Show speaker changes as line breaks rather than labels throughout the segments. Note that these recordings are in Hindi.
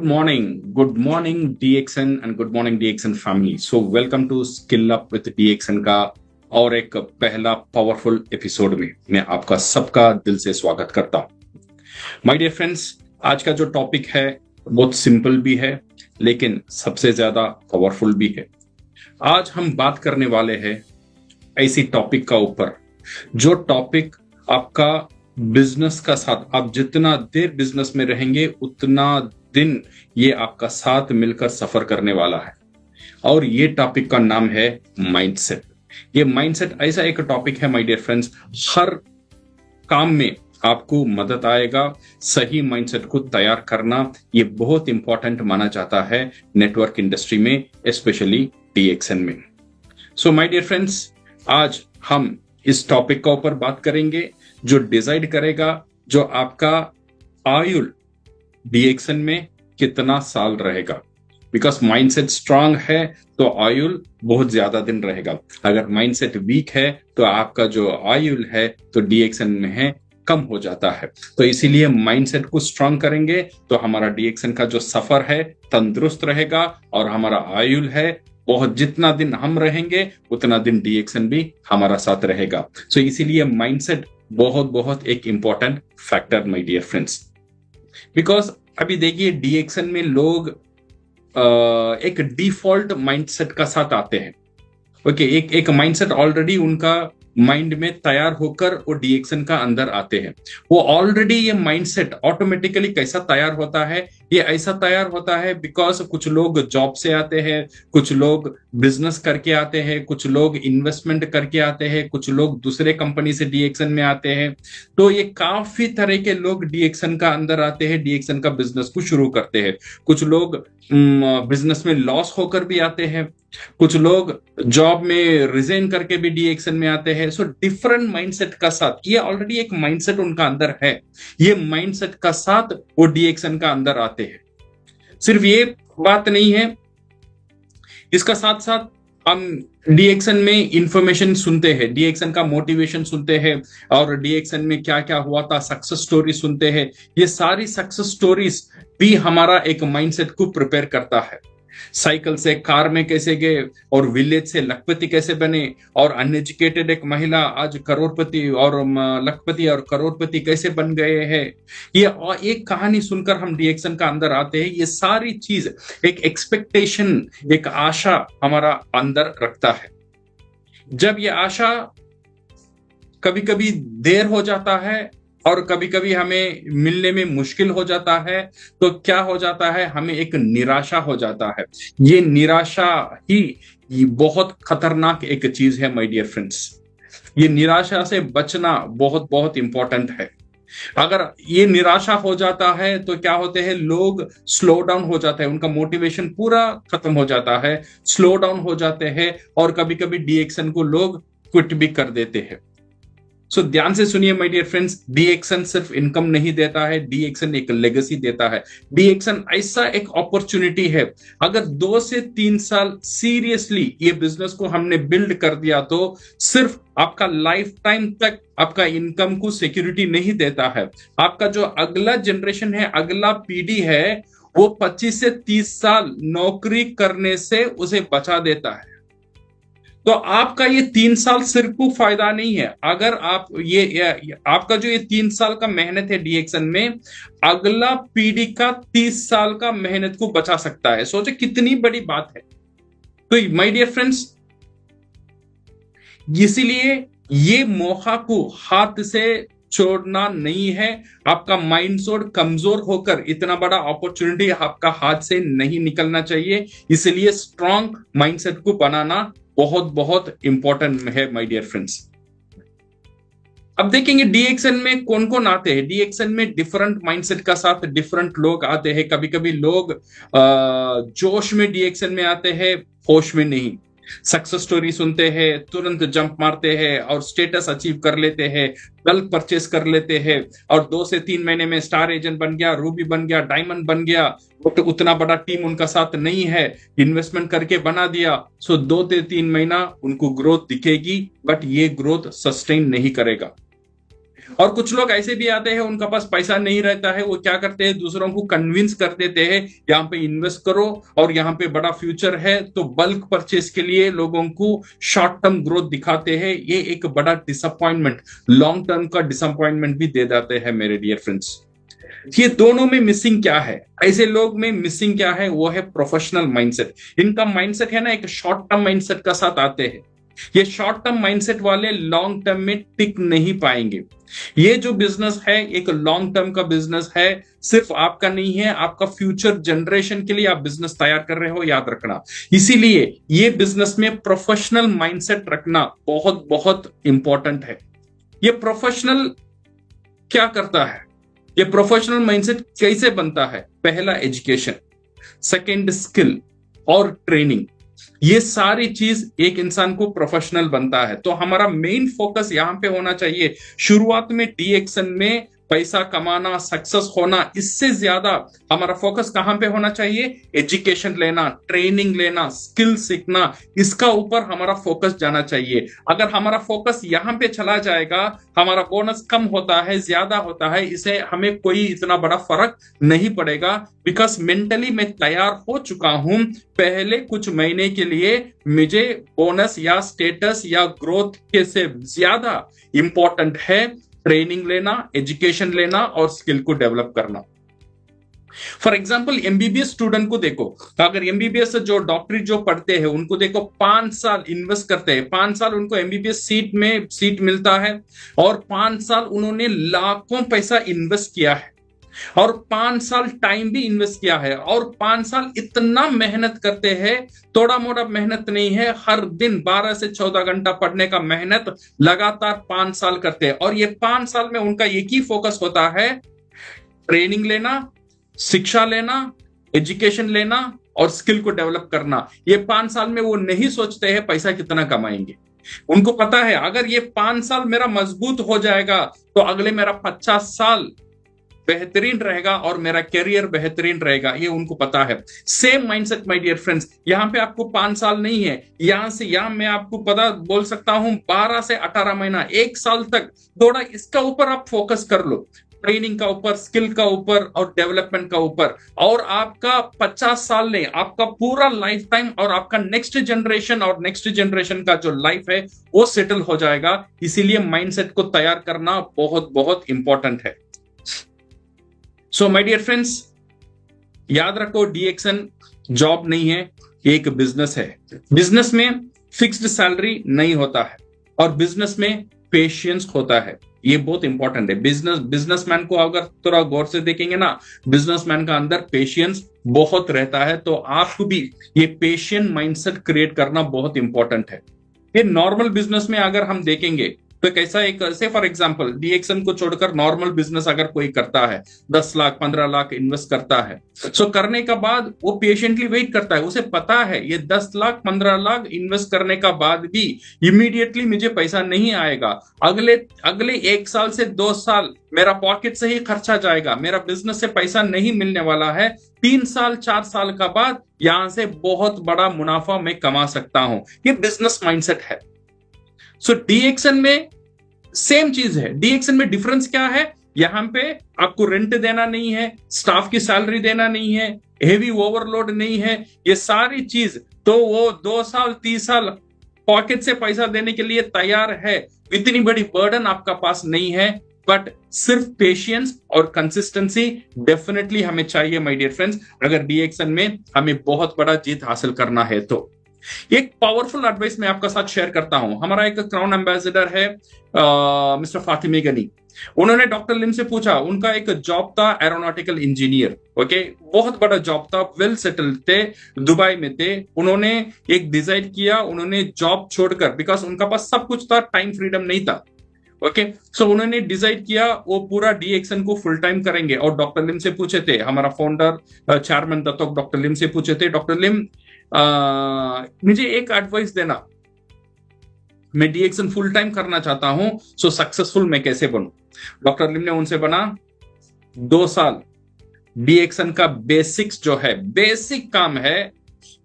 Good morning, DXN and good morning, DXN family. So welcome to Skill Up with DXN का और एक पहला पावरफुल एपिसोड में मैं आपका सबका दिल से स्वागत करता हूं। माय डियर फ्रेंड्स, आज का जो टॉपिक है बहुत सिंपल भी है लेकिन सबसे ज्यादा पावरफुल भी है। आज हम बात करने वाले हैं ऐसी टॉपिक का ऊपर जो टॉपिक आपका बिजनेस का साथ, आप जितना देर बिजनेस में रहेंगे उतना दिन ये आपका साथ मिलकर सफर करने वाला है। और ये टॉपिक का नाम है माइंडसेट। ये माइंडसेट ऐसा एक टॉपिक है माय डियर फ्रेंड्स, हर काम में आपको मदद आएगा। सही माइंडसेट को तैयार करना ये बहुत इंपॉर्टेंट माना जाता है नेटवर्क इंडस्ट्री में, स्पेशली DXN में। सो माय डियर फ्रेंड्स, आज हम इस टॉपिक का ऊपर बात करेंगे जो डिसाइड करेगा जो आपका आयुल DXN में कितना साल रहेगा। बिकॉज माइंडसेट स्ट्रांग है तो आयुल बहुत ज्यादा दिन रहेगा। अगर माइंडसेट वीक है तो आपका जो आयुल है तो DXN में है कम हो जाता है। तो इसीलिए माइंडसेट को स्ट्रांग करेंगे तो हमारा DXN का जो सफर है तंदुरुस्त रहेगा और हमारा आयुल है बहुत, जितना दिन हम रहेंगे उतना दिन DXN भी हमारा साथ रहेगा। सो इसीलिए माइंडसेट बहुत बहुत एक important factor my dear friends. Because अभी देखिए DXN में लोग एक डिफॉल्ट माइंडसेट का साथ आते हैं। ओके, एक माइंडसेट ऑलरेडी उनका माइंड में तैयार होकर वो DXN का अंदर आते हैं। वो ऑलरेडी ये माइंडसेट ऑटोमेटिकली कैसा तैयार होता है, ये ऐसा तैयार होता है बिकॉज कुछ लोग जॉब से आते हैं, कुछ लोग बिजनेस करके आते हैं, कुछ लोग इन्वेस्टमेंट करके आते हैं, कुछ लोग दूसरे कंपनी से DXN में आते हैं। तो ये काफी तरह के लोग DXN का अंदर आते हैं, DXN का बिजनेस को शुरू करते हैं। कुछ लोग बिजनेस में लॉस होकर भी आते हैं, कुछ लोग जॉब में रिजाइन करके भी DXN में आते हैं। सो डिफरेंट माइंडसेट का साथ, ये ऑलरेडी एक माइंडसेट उनका अंदर है, ये माइंडसेट का साथ वो DXN का अंदर आते हैं। सिर्फ ये बात नहीं है, इसका साथ साथ हम DXN में इंफॉर्मेशन सुनते हैं, DXN का मोटिवेशन सुनते हैं और DXN में क्या क्या हुआ था सक्सेस स्टोरी सुनते हैं। ये सारी सक्सेस स्टोरीज भी हमारा एक माइंडसेट को प्रिपेयर करता है। साइकिल से कार में कैसे गए और विलेज से लखपति कैसे बने और अनएजुकेटेड एक महिला आज करोड़पति और लखपति और करोड़पति कैसे बन गए हैं। ये एक कहानी सुनकर हम DXN का अंदर आते हैं। ये सारी चीज एक एक्सपेक्टेशन, एक आशा हमारा अंदर रखता है। जब ये आशा कभी कभी देर हो जाता है और कभी कभी हमें मिलने में मुश्किल हो जाता है तो क्या हो जाता है, हमें एक निराशा हो जाता है। ये निराशा ही बहुत खतरनाक एक चीज है माय डियर फ्रेंड्स। ये निराशा से बचना बहुत बहुत इंपॉर्टेंट है। अगर ये निराशा हो जाता है तो क्या होते हैं, लोग स्लो डाउन हो जाते हैं, उनका मोटिवेशन पूरा खत्म हो जाता है, स्लो डाउन हो जाते हैं और कभी कभी DXN को लोग क्विट भी कर देते हैं। सो ध्यान से सुनिए माय डियर फ्रेंड्स, DXN सिर्फ इनकम नहीं देता है, DXN एक लेगेसी देता है। DXN ऐसा एक अपॉर्चुनिटी है, अगर 2 से 3 साल सीरियसली ये बिजनेस को हमने बिल्ड कर दिया तो सिर्फ आपका लाइफ टाइम तक आपका इनकम को सिक्योरिटी नहीं देता है। आपका जो अगला जनरेशन है, अगला पीढ़ी है, वो 25 से 30 साल नौकरी करने से उसे बचा देता है। तो आपका ये 3 साल सिर्फ को फायदा नहीं है, अगर आप ये आपका जो ये 3 साल का मेहनत है DXN में, अगला पीढ़ी का 30 साल का मेहनत को बचा सकता है। सोचे कितनी बड़ी बात है। तो माय डियर फ्रेंड्स, इसीलिए ये मौका को हाथ से छोड़ना नहीं है। आपका माइंडसेट कमजोर होकर इतना बड़ा अपॉर्चुनिटी आपका हाथ से नहीं निकलना चाहिए। इसलिए स्ट्रॉन्ग माइंडसेट को बनाना बहुत बहुत इंपॉर्टेंट है माय डियर फ्रेंड्स। अब देखेंगे DXN में कौन कौन आते हैं। DXN में डिफरेंट माइंडसेट का साथ डिफरेंट लोग आते हैं। कभी कभी लोग जोश में DXN में आते हैं, होश में नहीं। सक्सेस स्टोरी सुनते हैं, तुरंत जंप मारते हैं और स्टेटस अचीव कर लेते हैं, बल्क परचेस कर लेते हैं और 2 से 3 महीने में स्टार एजेंट बन गया, रूबी बन गया, डायमंड बन गया। बट उतना बड़ा टीम उनका साथ नहीं है, इन्वेस्टमेंट करके बना दिया। सो 2 से 3 महीना उनको ग्रोथ दिखेगी बट ये ग्रोथ सस्टेन नहीं करेगा। और कुछ लोग ऐसे भी आते हैं, उनका पास पैसा नहीं रहता है, वो क्या करते हैं, दूसरों को कन्विंस कर देते हैं यहाँ पे इन्वेस्ट करो और यहाँ पे बड़ा फ्यूचर है, तो बल्क परचेस के लिए लोगों को शॉर्ट टर्म ग्रोथ दिखाते हैं। ये एक बड़ा डिसअपॉइंटमेंट, लॉन्ग टर्म का डिसअपॉइंटमेंट भी दे जाते हैं मेरे डियर फ्रेंड्स। ये दोनों में मिसिंग क्या है, ऐसे लोग में मिसिंग क्या है, वो है प्रोफेशनल माइंडसेट। इनका माइंडसेट है ना, एक शॉर्ट टर्म माइंडसेट का साथ आते हैं। ये शॉर्ट टर्म माइंडसेट वाले लॉन्ग टर्म में टिक नहीं पाएंगे। ये जो बिजनेस है एक लॉन्ग टर्म का बिजनेस है, सिर्फ आपका नहीं है, आपका फ्यूचर जनरेशन के लिए आप बिजनेस तैयार कर रहे हो, याद रखना। इसीलिए ये बिजनेस में प्रोफेशनल माइंडसेट रखना बहुत बहुत इंपॉर्टेंट है। ये प्रोफेशनल क्या करता है, ये प्रोफेशनल माइंडसेट कैसे बनता है? पहला एजुकेशन, सेकंड स्किल और ट्रेनिंग, ये सारी चीज एक इंसान को प्रोफेशनल बनता है। तो हमारा मेन फोकस यहां पे होना चाहिए शुरुआत में डीएक्सन में पैसा कमाना, सक्सेस होना, इससे ज्यादा हमारा फोकस कहां पे होना चाहिए? एजुकेशन लेना, ट्रेनिंग लेना, स्किल सीखना, इसका ऊपर हमारा फोकस जाना चाहिए। अगर हमारा फोकस यहां पे चला जाएगा, हमारा बोनस कम होता है, ज्यादा होता है, इसे हमें कोई इतना बड़ा फर्क नहीं पड़ेगा, बिकॉज मेंटली मैं तैयार हो चुका हूं। पहले कुछ महीने के लिए मुझे बोनस या स्टेटस या ग्रोथ के से ज्यादा इंपॉर्टेंट है ट्रेनिंग लेना, एजुकेशन लेना और स्किल को डेवलप करना। फॉर एग्जाम्पल एमबीबीएस स्टूडेंट को देखो, अगर एमबीबीएस जो डॉक्टरी जो पढ़ते हैं उनको देखो, 5 साल इन्वेस्ट करते हैं, 5 साल उनको एमबीबीएस सीट मिलता है और 5 साल उन्होंने लाखों पैसा इन्वेस्ट किया है और 5 साल टाइम भी इन्वेस्ट किया है और 5 साल इतना मेहनत करते हैं, थोड़ा मोड़ा मेहनत नहीं है, हर दिन 12 से 14 घंटा पढ़ने का मेहनत लगातार 5 साल करते हैं। और ये 5 साल में उनका एक ही फोकस होता है, ट्रेनिंग लेना, शिक्षा लेना, एजुकेशन लेना और स्किल को डेवलप करना। ये 5 साल में वो नहीं सोचते हैं पैसा कितना कमाएंगे। उनको पता है अगर ये 5 साल मेरा मजबूत हो जाएगा तो अगले मेरा 50 साल बेहतरीन रहेगा और मेरा करियर बेहतरीन रहेगा, ये उनको पता है। Same mindset my dear friends, यहां पे आपको 5 साल नहीं है, यहां से यहां मैं आपको पता बोल सकता हूं 12 से 18 महीना, 1 साल तक थोड़ा इसका ऊपर आप फोकस कर लो, ट्रेनिंग का ऊपर, स्किल का ऊपर और डेवलपमेंट का ऊपर, और आपका 50 साल नहीं, आपका पूरा लाइफ टाइम और आपका नेक्स्ट जनरेशन और नेक्स्ट जनरेशन का जो लाइफ है वो सेटल हो जाएगा। इसीलिए माइंडसेट को तैयार करना बहुत बहुत इंपॉर्टेंट है। सो माय डियर फ्रेंड्स, याद रखो डीएक्सन जॉब नहीं है, एक बिजनेस है। बिजनेस में फिक्स्ड सैलरी नहीं होता है और बिजनेस में पेशेंस होता है, ये बहुत इंपॉर्टेंट है। बिजनेसमैन को अगर थोड़ा गौर से देखेंगे ना, बिजनेसमैन का अंदर पेशेंस बहुत रहता है, तो आपको भी ये पेशेंट माइंडसेट क्रिएट करना बहुत इंपॉर्टेंट है। ये नॉर्मल बिजनेस में अगर हम देखेंगे तो कैसा एक से फॉर एग्जांपल डीएक्सन को छोड़कर नॉर्मल बिजनेस अगर कोई करता है, 10 लाख 15 लाख इन्वेस्ट करता है, सो करने का बाद वो पेशेंटली वेट करता है, उसे पता है ये 10 लाख 15 लाख इन्वेस्ट करने का बाद भी इमीडिएटली मुझे पैसा नहीं आएगा, अगले 1 साल से 2 साल मेरा पॉकेट से ही खर्चा जाएगा, मेरा बिजनेस से पैसा नहीं मिलने वाला है, 3 साल 4 साल का बाद यहां से बहुत बड़ा मुनाफा मैं कमा सकता हूं। ये बिजनेस माइंडसेट है। सो डीएक्सन में सेम चीज है। डीएक्सन में डिफरेंस क्या है, यहां पे आपको रेंट देना नहीं है, स्टाफ की सैलरी देना नहीं है, हेवी ओवरलोड नहीं है, ये सारी चीज तो वो 2 साल 3 साल पॉकेट से पैसा देने के लिए तैयार है। इतनी बड़ी बर्डन आपका पास नहीं है, बट सिर्फ पेशेंस और कंसिस्टेंसी डेफिनेटली हमें चाहिए माय डियर फ्रेंड्स, अगर डीएक्सन में हमें बहुत बड़ा जीत हासिल करना है तो। एक पावरफुल एडवाइस मैं आपका साथ शेयर करता हूं। हमारा एक क्राउन एम्बेसडर है मिस्टर फातिमी गनी, उन्होंने डॉक्टर लिम से पूछा, उनका एक जॉब था एरोनॉटिकल इंजीनियर, ओके, बहुत बड़ा जॉब था, वेल सेटल्ड थे, दुबई में थे। उन्होंने एक डिसाइड किया, उन्होंने जॉब छोड़कर, बिकॉज उनका पास सब कुछ था, टाइम फ्रीडम नहीं था, ओके, सो उन्होंने डिसाइड किया वो पूरा डीएक्सन को फुल टाइम करेंगे। और डॉक्टर लिम से पूछे थे, हमारा फाउंडर चेयरमैन दत्तोक डॉक्टर लिम से पूछे थे, डॉक्टर लिम मुझे एक एडवाइस देना, मैं डीएक्सन फुल टाइम करना चाहता हूं, सो सक्सेसफुल मैं कैसे बनूं। डॉक्टर लिम ने उनसे बना 2 साल डीएक्सन का बेसिक्स जो है, बेसिक काम है,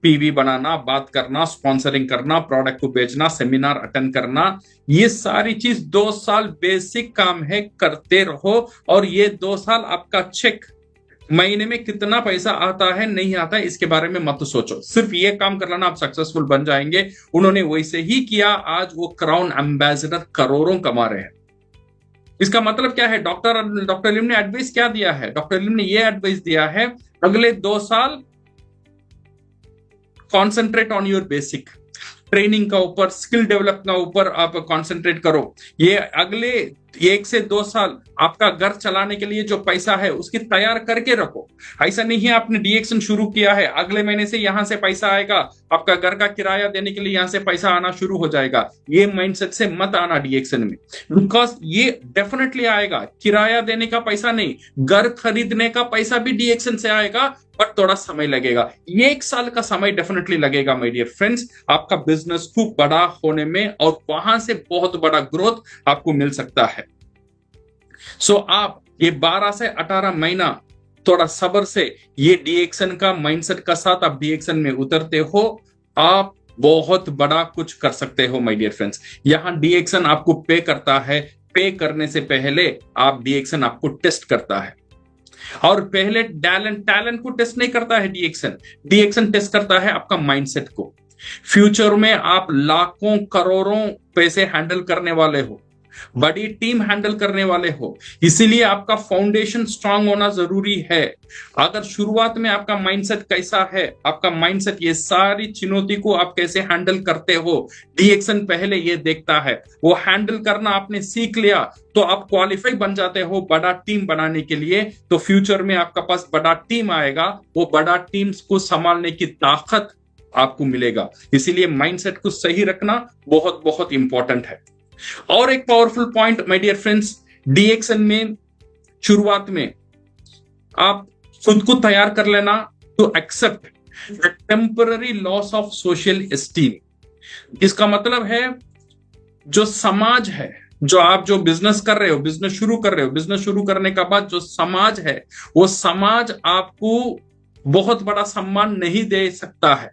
पीवी बनाना, बात करना, स्पॉन्सरिंग करना, प्रोडक्ट को बेचना, सेमिनार अटेंड करना, ये सारी चीज 2 साल बेसिक काम है, करते रहो। और ये 2 साल आपका चेक महीने में कितना पैसा आता है नहीं आता है इसके बारे में मत सोचो, सिर्फ ये काम कर लेना, आप सक्सेसफुल बन जाएंगे। उन्होंने वैसे ही किया, आज वो क्राउन एम्बेसडर करोड़ों कमा रहे हैं। इसका मतलब क्या है? डॉक्टर लिम ने एडवाइस क्या दिया है? डॉक्टर लिम ने ये एडवाइस दिया है, अगले 2 साल concentrate on your basic, training का ऊपर, स्किल डेवलप का ऊपर आप कॉन्सेंट्रेट करो। ये अगले 1 से 2 साल आपका घर चलाने के लिए जो पैसा है उसकी तैयार करके रखो। ऐसा नहीं है आपने डीएक्सन शुरू किया है, अगले महीने से यहां से पैसा आएगा, आपका घर का किराया देने के लिए यहां से पैसा आना शुरू हो जाएगा। ये माइंडसेट से मत आना डीएक्सन में, बिकॉज ये डेफिनेटली आएगा। किराया देने का पैसा नहीं, घर खरीदने का पैसा भी डीएक्सन से आएगा, बट थोड़ा समय लगेगा। ये 1 साल का समय डेफिनेटली लगेगा माय डियर फ्रेंड्स, आपका बिजनेस को बड़ा होने में, और वहां से बहुत बड़ा ग्रोथ आपको मिल सकता है। सो आप ये 12 से 18 महीना थोड़ा सब्र से ये डीएक्सन का माइंडसेट का साथ आप डीएक्सन में उतरते हो, आप बहुत बड़ा कुछ कर सकते हो माय डियर फ्रेंड्स। यहां डीएक्सन आपको पे करता है, पे करने से पहले आप डीएक्सन आपको टेस्ट करता है। और पहले टैलेंट को टेस्ट नहीं करता है डीएक्सन, डीएक्सन टेस्ट करता है आपका माइंडसेट को। फ्यूचर में आप लाखों करोड़ों पैसे हैंडल करने वाले हो, बड़ी टीम हैंडल करने वाले हो, इसीलिए आपका फाउंडेशन स्ट्रांग होना जरूरी है। अगर शुरुआत में आपका माइंडसेट कैसा है, आपका माइंडसेट ये सारी चुनौती को आप कैसे हैंडल करते हो, डीएक्सन पहले ये देखता है। वो हैंडल करना आपने सीख लिया तो आप क्वालिफाई बन जाते हो बड़ा टीम बनाने के लिए। तो फ्यूचर में आपका पास बड़ा टीम आएगा, वो बड़ा टीम को संभालने की ताकत आपको मिलेगा। इसीलिए माइंडसेट को सही रखना बहुत बहुत इंपॉर्टेंट है। और एक powerful point my dear friends, Dixon में शुरुआत में आप खुद को तैयार कर लेना to accept the temporary loss of social esteem. इसका मतलब है जो समाज है, जो आप जो बिजनेस कर रहे हो, बिजनेस शुरू कर रहे हो, बिजनेस शुरू करने का बाद जो समाज है, वो समाज आपको बहुत बड़ा सम्मान नहीं दे सकता है।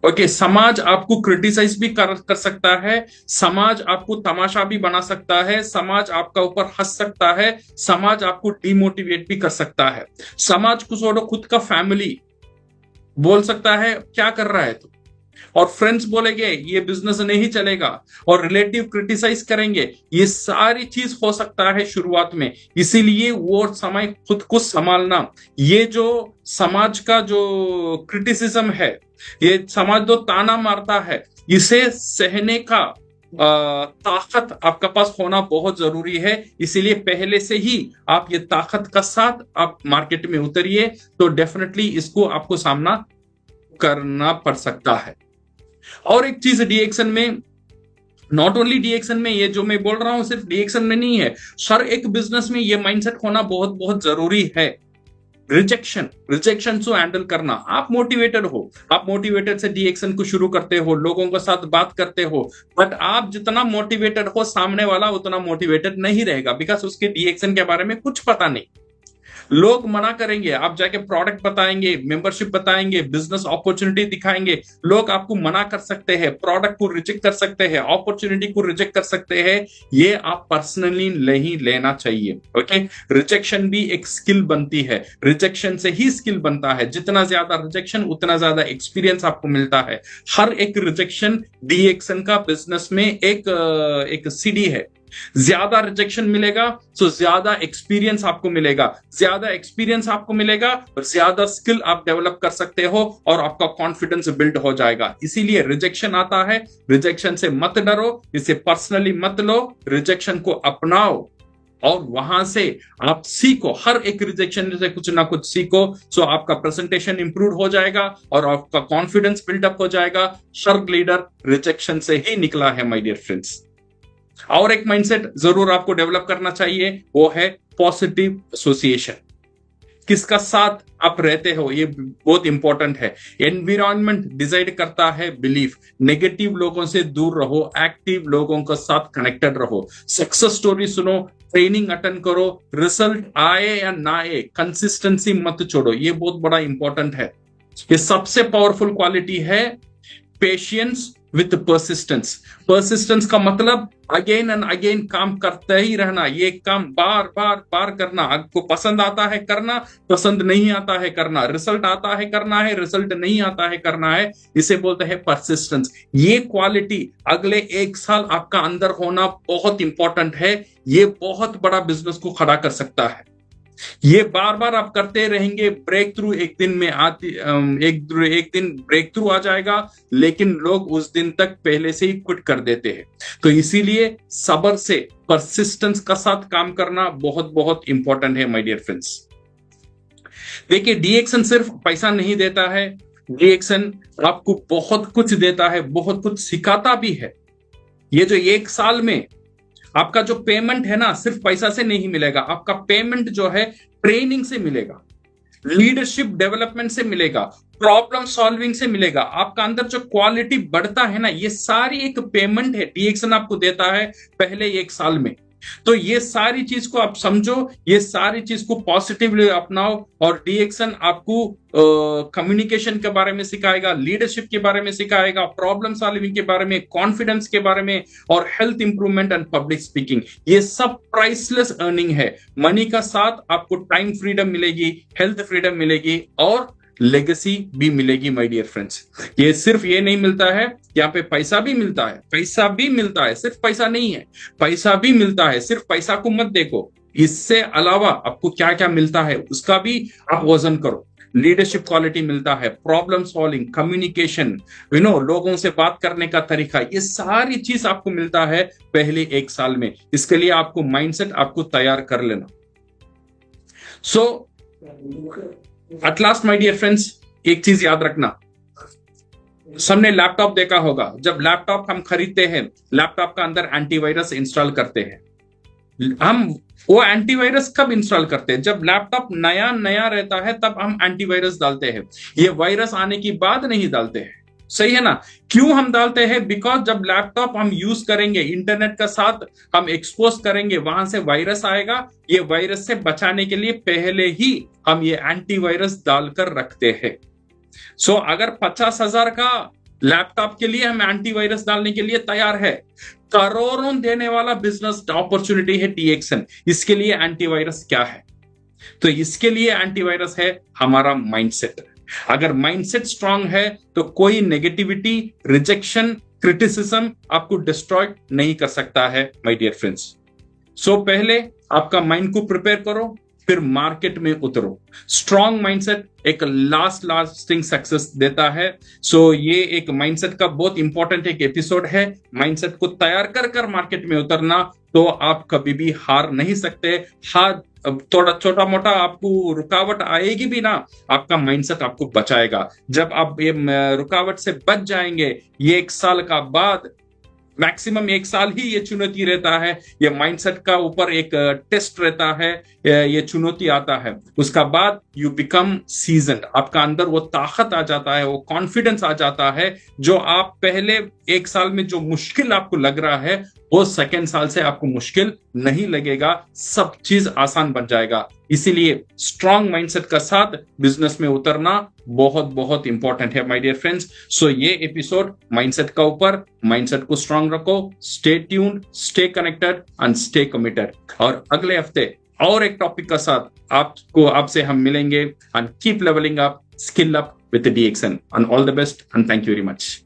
ओके, समाज आपको क्रिटिसाइज भी कर सकता है, समाज आपको तमाशा भी बना सकता है, समाज आपका ऊपर हंस सकता है, समाज आपको डिमोटिवेट भी कर सकता है। समाज को छोड़ो, खुद का फैमिली बोल सकता है क्या कर रहा है तू, और फ्रेंड्स बोलेंगे ये बिजनेस नहीं चलेगा, और रिलेटिव क्रिटिसाइज करेंगे। ये सारी चीज हो सकता है शुरुआत में, इसीलिए वो समय खुद को संभालना, ये जो समाज का जो क्रिटिसिज्म है, ये समाज जो ताना मारता है, इसे सहने का ताकत आपका पास होना बहुत जरूरी है। इसीलिए पहले से ही आप ये ताकत का साथ आप मार्केट में उतरिए, तो डेफिनेटली इसको आपको सामना करना पड़ सकता है। और एक चीज डीएक्सन में, नॉट ओनली डीएक्सन में, ये जो मैं बोल रहा हूं सिर्फ डीएक्सन में नहीं है, हर एक बिजनेस में ये माइंडसेट होना बहुत बहुत जरूरी है। रिजेक्शन को हैंडल करना। आप मोटिवेटेड हो, आप मोटिवेटेड से डीएक्सन को शुरू करते हो, लोगों के साथ बात करते हो, बट आप जितना मोटिवेटेड हो, सामने वाला उतना मोटिवेटेड नहीं रहेगा, बिकॉज उसके डीएक्सन के बारे में कुछ पता नहीं। लोग मना करेंगे, आप जाके प्रोडक्ट बताएंगे, मेंबरशिप बताएंगे, बिजनेस अपॉर्चुनिटी दिखाएंगे, लोग आपको मना कर सकते हैं, प्रोडक्ट को रिजेक्ट कर सकते हैं, अपॉर्चुनिटी को रिजेक्ट कर सकते हैं। ये आप पर्सनली नहीं लेना चाहिए। ओके, रिजेक्शन भी एक स्किल बनती है, रिजेक्शन से ही स्किल बनता है। जितना ज्यादा रिजेक्शन उतना ज्यादा एक्सपीरियंस आपको मिलता है। हर एक रिजेक्शन डीएक्सन का बिजनेस में एक सीढ़ी है। ज्यादा रिजेक्शन मिलेगा तो ज्यादा एक्सपीरियंस आपको मिलेगा, ज्यादा एक्सपीरियंस आपको मिलेगा और ज्यादा स्किल आप डेवलप कर सकते हो, और आपका कॉन्फिडेंस बिल्ड हो जाएगा। इसीलिए रिजेक्शन आता है, रिजेक्शन से मत डरो, इसे पर्सनली मत लो, रिजेक्शन को अपनाओ और वहां से आप सीखो। हर एक रिजेक्शन से कुछ ना कुछ सीखो, सो आपका प्रेजेंटेशन इंप्रूव हो जाएगा और आपका कॉन्फिडेंस बिल्डअप हो जाएगा। हर लीडर रिजेक्शन से ही निकला है माय डियर फ्रेंड्स। और एक माइंडसेट जरूर आपको डेवलप करना चाहिए, वो है पॉजिटिव एसोसिएशन। किसका साथ आप रहते हो, ये बहुत इंपॉर्टेंट है। एनवायरनमेंट डिसाइड करता है बिलीफ। नेगेटिव लोगों से दूर रहो, एक्टिव लोगों के साथ कनेक्टेड रहो। सक्सेस स्टोरी सुनो, ट्रेनिंग अटेंड करो, रिजल्ट आए या ना आए, कंसिस्टेंसी मत छोड़ो, ये बहुत बड़ा इंपॉर्टेंट है। ये सबसे पावरफुल क्वालिटी है पेशेंस विथ परसिस्टेंस। परसिस्टेंस का मतलब अगेन एंड अगेन काम करते ही रहना, ये काम बार बार बार करना। आपको पसंद आता है करना, पसंद नहीं आता है करना, रिजल्ट आता है करना है, रिजल्ट नहीं आता है करना है, इसे बोलते हैं परसिस्टेंस। ये क्वालिटी अगले 1 साल आपका अंदर होना बहुत इंपॉर्टेंट है। ये बहुत बड़ा बिजनेस को खड़ा कर सकता है। ये बार बार आप करते रहेंगे, ब्रेक थ्रू एक दिन में एक दिन ब्रेक थ्रू आ जाएगा, लेकिन लोग उस दिन तक पहले से ही क्विट कर देते हैं। तो इसीलिए सब्र से, परसिस्टेंस का साथ काम करना बहुत बहुत इंपॉर्टेंट है माय डियर फ्रेंड्स। देखिए, डीएक्सन सिर्फ पैसा नहीं देता है, डीएक्सन आपको बहुत कुछ देता है, बहुत कुछ सिखाता भी है। ये जो 1 साल में आपका जो पेमेंट है ना, सिर्फ पैसा से नहीं मिलेगा। आपका पेमेंट जो है ट्रेनिंग से मिलेगा, लीडरशिप डेवलपमेंट से मिलेगा, प्रॉब्लम सॉल्विंग से मिलेगा। आपका अंदर जो क्वालिटी बढ़ता है ना, ये सारी एक पेमेंट है डीएक्सन आपको देता है पहले 1 साल में। तो ये सारी चीज को आप समझो, ये सारी चीज को पॉजिटिवली अपनाओ, और डीएक्सन आपको कम्युनिकेशन के बारे में सिखाएगा, लीडरशिप के बारे में सिखाएगा, प्रॉब्लम सॉल्विंग के बारे में, कॉन्फिडेंस के बारे में, और health improvement and public speaking. ये सब प्राइसलेस अर्निंग है। मनी का साथ आपको टाइम फ्रीडम मिलेगी, हेल्थ फ्रीडम मिलेगी, और लेगेसी भी मिलेगी माय डियर फ्रेंड्स। ये सिर्फ ये नहीं मिलता है, यहाँ पे पैसा भी मिलता है, पैसा भी मिलता है, सिर्फ पैसा नहीं है, पैसा भी मिलता है। सिर्फ पैसा को मत देखो, इससे अलावा आपको क्या क्या मिलता है उसका भी आप वजन करो। लीडरशिप क्वालिटी मिलता है, प्रॉब्लम सॉल्विंग, कम्युनिकेशन, लोगों से बात करने का तरीका, ये सारी चीज आपको मिलता है पहले 1 साल में। इसके लिए आपको माइंडसेट आपको तैयार कर लेना। So at last my dear friends, एक चीज याद रखना, सबने लैपटॉप देखा होगा। जब लैपटॉप हम खरीदते हैं, लैपटॉप का अंदर एंटीवायरस इंस्टॉल करते हैं। हम वो एंटीवायरस कब इंस्टॉल करते हैं? जब लैपटॉप नया नया रहता है तब हम एंटीवायरस डालते हैं। ये वायरस आने की बाद नहीं डालते हैं, सही है ना? क्यों हम डालते हैं? बिकॉज जब लैपटॉप हम यूज करेंगे, इंटरनेट का साथ हम एक्सपोज करेंगे, वहां से वायरस आएगा। ये वायरस से बचाने के लिए पहले ही हम ये एंटीवायरस डालकर रखते हैं। सो अगर 50,000 का लैपटॉप के लिए हम एंटीवायरस डालने के लिए तैयार है, करोड़ों देने वाला बिजनेस अपॉर्चुनिटी है डीएक्सन। इसके लिए एंटीवायरस क्या है? तो इसके लिए एंटीवायरस है हमारा माइंडसेट। अगर माइंडसेट स्ट्रांग है तो कोई नेगेटिविटी, रिजेक्शन, क्रिटिसिज्म आपको डिस्ट्रॉय नहीं कर सकता है माय डियर फ्रेंड्स। सो पहले आपका माइंड को प्रिपेयर करो, फिर मार्केट में उतरो। स्ट्रांग माइंडसेट एक लास्टिंग सक्सेस देता है। सो ये एक माइंडसेट का बहुत इंपॉर्टेंट एक एपिसोड है। माइंडसेट को तैयार कर कर मार्केट में उतरना, तो आप कभी भी हार नहीं सकते। हार थोड़ा छोटा मोटा आपको रुकावट आएगी भी ना, आपका माइंडसेट आपको बचाएगा। जब आप ये रुकावट से बच जाएंगे, ये 1 साल का बाद, मैक्सिमम 1 साल ही ये चुनौती रहता है, ये माइंडसेट का ऊपर एक टेस्ट रहता है, ये चुनौती आता है। उसका बाद यू बिकम सीजन्ड, आपका अंदर वो ताकत आ जाता है, वो कॉन्फिडेंस आ जाता है। जो आप पहले 1 साल में जो मुश्किल आपको लग रहा है, वो सेकेंड साल से आपको मुश्किल नहीं लगेगा, सब चीज आसान बन जाएगा। इसीलिए स्ट्रांग माइंडसेट का साथ बिजनेस में उतरना बहुत बहुत इंपॉर्टेंट है माय डियर फ्रेंड्स। सो ये एपिसोड माइंडसेट का ऊपर, माइंडसेट को स्ट्रांग रखो, stay tuned, stay connected and stay committed. और अगले हफ्ते और एक टॉपिक का साथ आपसे हम मिलेंगे। And keep levelling up, skill up with Dixon. And all the best and thank you very much.